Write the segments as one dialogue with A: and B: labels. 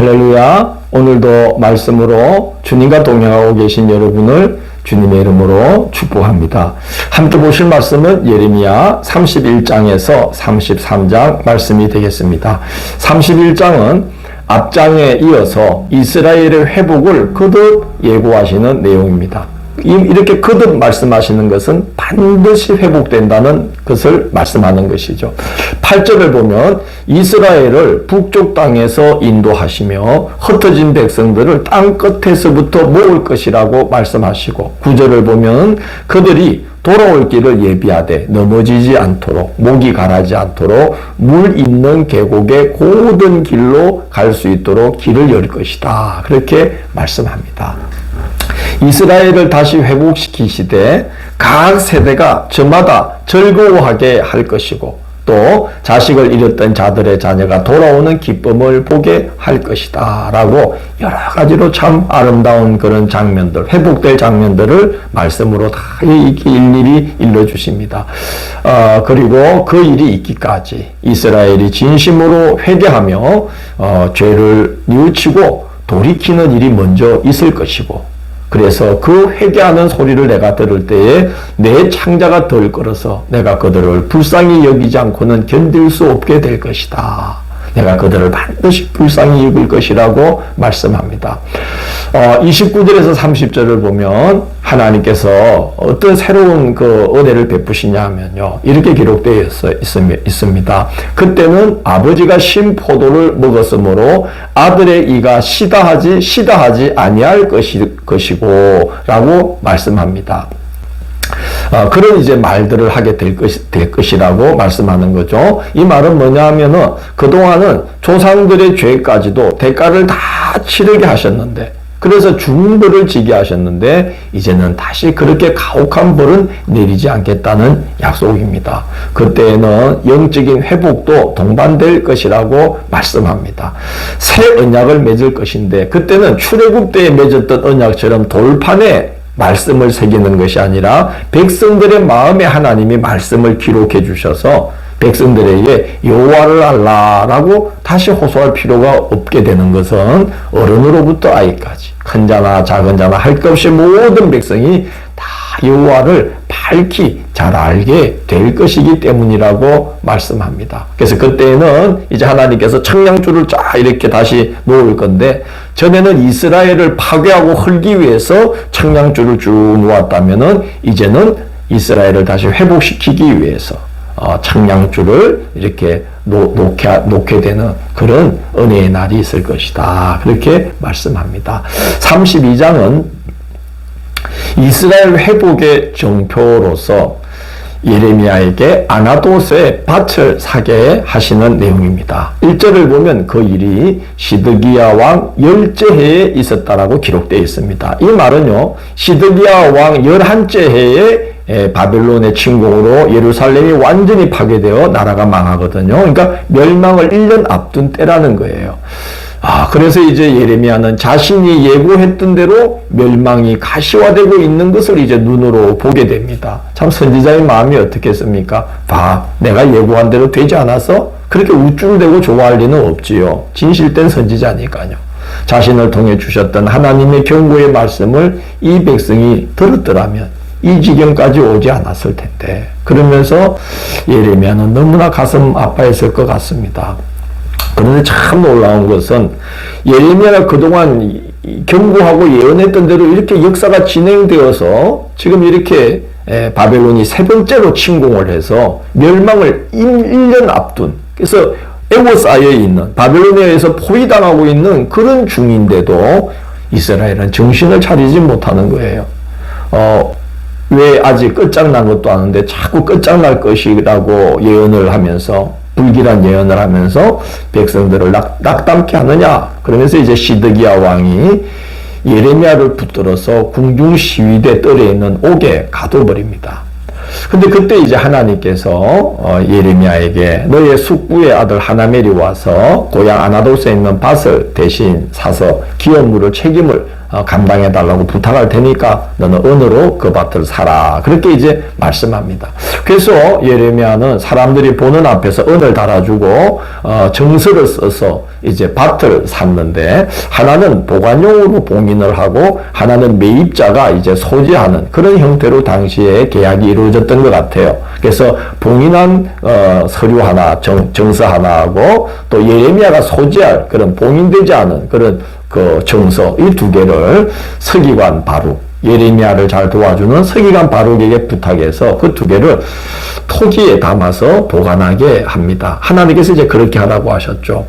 A: 할렐루야. 오늘도 말씀으로 주님과 동행하고 계신 여러분을 주님의 이름으로 축복합니다. 함께 보실 말씀은 예레미야 31장에서 33장 말씀이 되겠습니다. 31장은 앞장에 이어서 이스라엘의 회복을 거듭 예고하시는 내용입니다. 이렇게 거듭 말씀하시는 것은 반드시 회복된다는 것을 말씀하는 것이죠. 8절을 보면 이스라엘을 북쪽 땅에서 인도하시며 흩어진 백성들을 땅 끝에서부터 모을 것이라고 말씀하시고, 9절을 보면 그들이 돌아올 길을 예비하되 넘어지지 않도록, 목이 가라지 않도록 물 있는 계곡의 고든 길로 갈 수 있도록 길을 열 것이다, 그렇게 말씀합니다. 이스라엘을 다시 회복시키시되 각 세대가 저마다 즐거워하게 할 것이고, 또 자식을 잃었던 자들의 자녀가 돌아오는 기쁨을 보게 할 것이다 라고 여러 가지로 참 아름다운 그런 장면들, 회복될 장면들을 말씀으로 다 일일이 일러주십니다. 그리고 그 일이 있기까지 이스라엘이 진심으로 회개하며 죄를 뉘우치고 돌이키는 일이 먼저 있을 것이고, 그래서 그 회개하는 소리를 내가 들을 때에 내 창자가 덜 끌어서 내가 그들을 불쌍히 여기지 않고는 견딜 수 없게 될 것이다. 내가 그들을 반드시 불쌍히 여길 것이라고 말씀합니다. 29절에서 30절을 보면 하나님께서 어떤 새로운 그 은혜를 베푸시냐 하면요, 이렇게 기록되어 있습니다. 그때는 아버지가 신 포도를 먹었으므로 아들의 이가 시다하지 아니할 것이고 라고 말씀합니다. 그런 이제 말들을 하게 될 것이라고 말씀하는 거죠. 이 말은 뭐냐 하면은 그동안은 조상들의 죄까지도 대가를 다 치르게 하셨는데, 그래서 중벌을 지게 하셨는데 이제는 다시 그렇게 가혹한 벌은 내리지 않겠다는 약속입니다. 그때에는 영적인 회복도 동반될 것이라고 말씀합니다. 새 언약을 맺을 것인데, 그때는 출애굽 때에 맺었던 언약처럼 돌판에 말씀을 새기는 것이 아니라 백성들의 마음에 하나님이 말씀을 기록해 주셔서 백성들에게 여호와를 알라라고 다시 호소할 필요가 없게 되는 것은 어른으로부터 아이까지 큰 자나 작은 자나 할 것 없이 모든 백성이 다 여호와를 밝히 잘 알게 될 것이기 때문이라고 말씀합니다. 그래서 그때는 이제 하나님께서 청량줄을 쫙 이렇게 다시 놓을 건데, 전에는 이스라엘을 파괴하고 헐기 위해서 청량줄을 쭉 놓았다면은 이제는 이스라엘을 다시 회복시키기 위해서 청량줄을 이렇게 놓게 되는 그런 은혜의 날이 있을 것이다, 그렇게 말씀합니다. 32장은 이스라엘 회복의 정표로서 예레미야에게 아나돗의 밭을 사게 하시는 내용입니다. 1절을 보면 그 일이 시드기야 왕 10째 해에 있었다라고 기록되어 있습니다. 이 말은요, 시드기야 왕 11째 해에 바벨론의 침공으로 예루살렘이 완전히 파괴되어 나라가 망하거든요. 그러니까 멸망을 1년 앞둔 때라는 거예요. 그래서 이제 예레미야는 자신이 예고했던 대로 멸망이 가시화되고 있는 것을 이제 눈으로 보게 됩니다. 참 선지자의 마음이 어떻겠습니까? 내가 예고한 대로 되지 않아서 그렇게 우쭐대고 좋아할 리는 없지요. 진실된 선지자니까요. 자신을 통해 주셨던 하나님의 경고의 말씀을 이 백성이 들었더라면 이 지경까지 오지 않았을 텐데, 그러면서 예레미야는 너무나 가슴 아파했을 것 같습니다. 그런데 참 놀라운 것은 예레미야가 그동안 경고하고 예언했던 대로 이렇게 역사가 진행되어서 지금 이렇게 바벨론이 세 번째로 침공을 해서 멸망을 1년 앞둔, 그래서 에워싸여 있는, 바벨론에 의해서 포위당하고 있는 그런 중인데도 이스라엘은 정신을 차리지 못하는 거예요. 왜 아직 끝장난 것도 아는데 자꾸 끝장날 것이라고 예언을 하면서, 불길한 예언을 하면서 백성들을 낙담케 하느냐. 그러면서 이제 시드기야 왕이 예레미야를 붙들어서 궁중 시위대 뜰에 있는 옥에 가둬버립니다. 근데 그때 이제 하나님께서 예레미야에게 너의 숙부의 아들 하나멜이 와서 고향 아나돗에 있는 밭을 대신 사서 기업물을 책임을 감당해달라고 부탁할 테니까 너는 은으로 그 밭을 사라. 그렇게 이제 말씀합니다. 그래서 예레미야는 사람들이 보는 앞에서 은을 달아주고 정서를 써서 이제 밭을 샀는데, 하나는 보관용으로 봉인을 하고 하나는 매입자가 이제 소지하는 그런 형태로 당시에 계약이 이루어졌던 것 같아요. 그래서 봉인한 서류 하나, 정서 하나하고 또 예레미야가 소지할 그런 봉인되지 않은 그런 그 정서, 이 두 개를 서기관 바룩, 예레미야를 잘 도와주는 서기관 바룩에게 부탁해서 그 두 개를 토기에 담아서 보관하게 합니다. 하나님께서 이제 그렇게 하라고 하셨죠.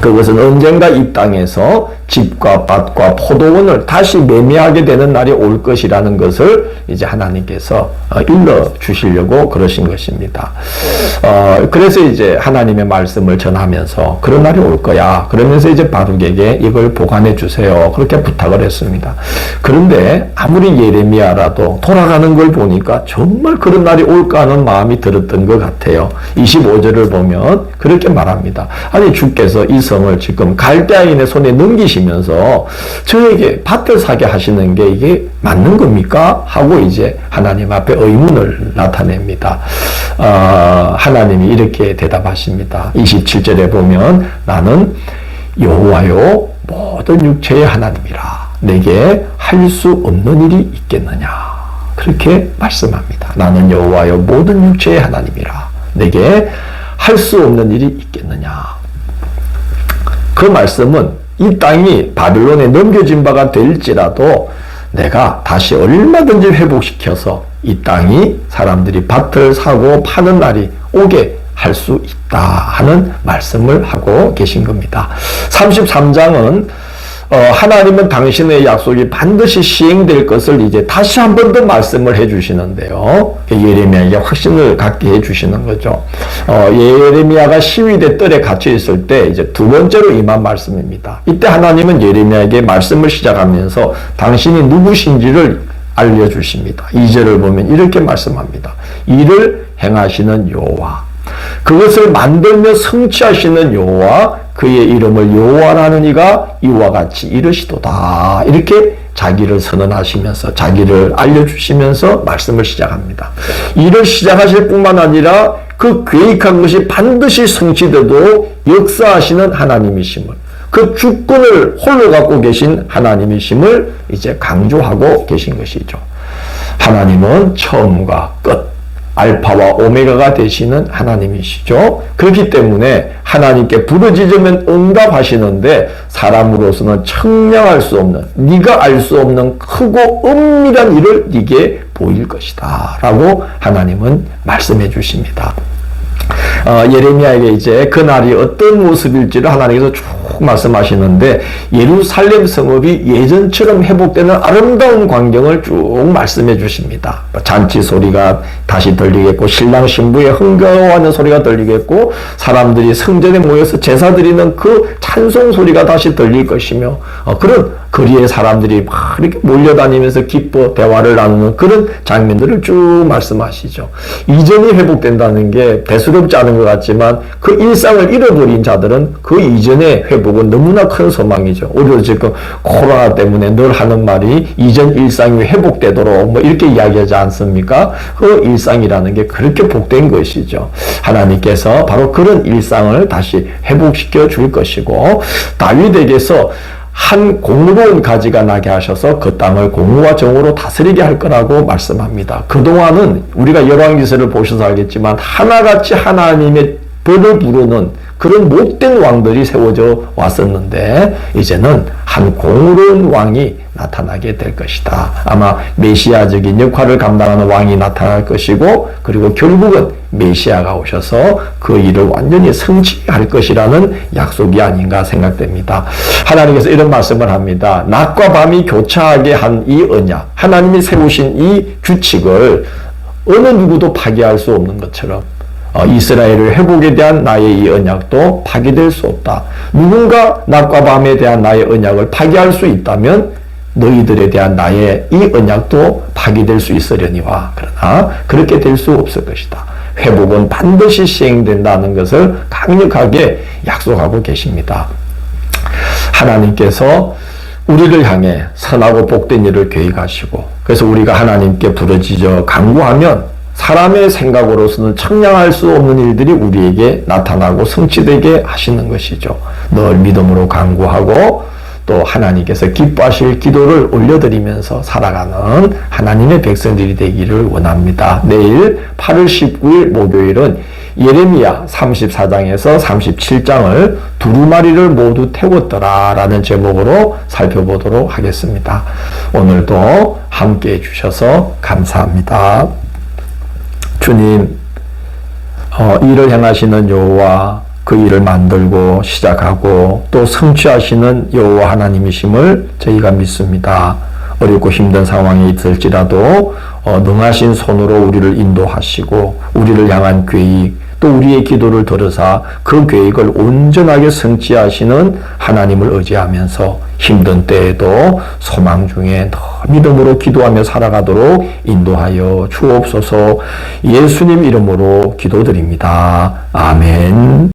A: 그것은 언젠가 이 땅에서 집과 밭과 포도원을 다시 매매하게 되는 날이 올 것이라는 것을 이제 하나님께서 일러 주시려고 그러신 것입니다. 그래서 이제 하나님의 말씀을 전하면서 그런 날이 올 거야. 그러면서 이제 바룩에게 이걸 보관해 주세요. 그렇게 부탁을 했습니다. 그런데 아무리 예레미야라도 돌아가는 걸 보니까 정말 그런 날이 올까 하는 마음이 들었던 것 같아요. 25절을 보면 그렇게 말합니다. 아니, 주께서 이 성을 지금 갈대아인의 손에 넘기시면서 저에게 밭을 사게 하시는 게 이게 맞는 겁니까? 하고 이제 하나님 앞에 의문을 나타냅니다. 하나님이 이렇게 대답하십니다. 27절에 보면 나는 여호와요 모든 육체의 하나님이라 내게 할 수 없는 일이 있겠느냐. 그렇게 말씀합니다. 나는 여호와요 모든 육체의 하나님이라 내게 할 수 없는 일이 있겠느냐. 그 말씀은 이 땅이 바빌론에 넘겨진 바가 될지라도 내가 다시 얼마든지 회복시켜서 이 땅이 사람들이 밭을 사고 파는 날이 오게 할 수 있다 하는 말씀을 하고 계신 겁니다. 33장은 하나님은 당신의 약속이 반드시 시행될 것을 이제 다시 한 번 더 말씀을 해 주시는데요. 예레미야에게 확신을 갖게 해 주시는 거죠. 예레미야가 시위대 뜰에 갇혀 있을 때 이제 두 번째로 임한 말씀입니다. 이때 하나님은 예레미야에게 말씀을 시작하면서 당신이 누구신지를 알려주십니다. 2절을 보면 이렇게 말씀합니다. 이를 행하시는 여호와, 그것을 만들며 성취하시는 여호와, 그의 이름을 여호와라는 이가 이와 같이 이르시도다. 이렇게 자기를 선언하시면서 자기를 알려주시면서 말씀을 시작합니다. 이를 시작하실 뿐만 아니라 그 계획한 것이 반드시 성취되도록 역사하시는 하나님이심을, 그 주권을 홀로 갖고 계신 하나님이심을 이제 강조하고 계신 것이죠. 하나님은 처음과 끝, 알파와 오메가가 되시는 하나님이시죠. 그렇기 때문에 하나님께 부르짖으면 응답하시는데 사람으로서는 청량할 수 없는, 네가 알 수 없는 크고 은밀한 일을 네게 보일 것이다 라고 하나님은 말씀해 주십니다. 예레미야에게 이제 그날이 어떤 모습일지를 하나님께서 쭉 말씀하시는데, 예루살렘 성읍이 예전처럼 회복되는 아름다운 광경을 쭉 말씀해 주십니다. 잔치 소리가 다시 들리겠고, 신랑 신부의 흥겨워하는 소리가 들리겠고, 사람들이 성전에 모여서 제사 드리는 그 찬송 소리가 다시 들릴 것이며, 그런 거리에 사람들이 막 이렇게 몰려다니면서 기뻐 대화를 나누는 그런 장면들을 쭉 말씀하시죠. 이전이 회복된다는 게 대수롭지 않은 것 같지만 그 일상을 잃어버린 자들은 그 이전의 회복은 너무나 큰 소망이죠. 우리도 지금 코로나 때문에 늘 하는 말이 이전 일상이 회복되도록 뭐 이렇게 이야기하지 않습니까? 그 일상이라는 게 그렇게 복된 것이죠. 하나님께서 바로 그런 일상을 다시 회복시켜 줄 것이고, 다윗에게서 한 공의로운 가지가 나게 하셔서 그 땅을 공의와 정의로 다스리게 할 거라고 말씀합니다. 그동안은 우리가 열왕기서를 보셔서 알겠지만 하나같이 하나님의 벌을 부르는 그런 못된 왕들이 세워져 왔었는데, 이제는 한 공의로운 왕이 나타나게 될 것이다. 아마 메시아적인 역할을 감당하는 왕이 나타날 것이고, 그리고 결국은 메시아가 오셔서 그 일을 완전히 성취할 것이라는 약속이 아닌가 생각됩니다. 하나님께서 이런 말씀을 합니다. 낮과 밤이 교차하게 한 이 언약, 하나님이 세우신 이 규칙을 어느 누구도 파괴할 수 없는 것처럼 이스라엘의 회복에 대한 나의 이 언약도 파괴될 수 없다. 누군가 낮과 밤에 대한 나의 언약을 파괴할 수 있다면 너희들에 대한 나의 이 언약도 파괴될 수 있으려니와, 그러나 그렇게 될 수 없을 것이다. 회복은 반드시 시행된다는 것을 강력하게 약속하고 계십니다. 하나님께서 우리를 향해 선하고 복된 일을 계획하시고, 그래서 우리가 하나님께 부르짖어 간구하면 사람의 생각으로서는 청량할 수 없는 일들이 우리에게 나타나고 성취되게 하시는 것이죠. 늘 믿음으로 간구하고 또 하나님께서 기뻐하실 기도를 올려드리면서 살아가는 하나님의 백성들이 되기를 원합니다. 내일 8월 19일 목요일은 예레미야 34장에서 37장을 두루마리를 모두 태웠더라 라는 제목으로 살펴보도록 하겠습니다. 오늘도 함께해 주셔서 감사합니다. 주님, 일을 행하시는 여호와, 그 일을 만들고 시작하고 또 성취하시는 여호와 하나님이심을 저희가 믿습니다. 어렵고 힘든 상황이 있을지라도 능하신 손으로 우리를 인도하시고 우리를 향한 계획, 또 우리의 기도를 들으사 그 계획을 온전하게 성취하시는 하나님을 의지하면서 힘든 때에도 소망 중에 믿음으로 기도하며 살아가도록 인도하여 주옵소서. 예수님 이름으로 기도드립니다. 아멘.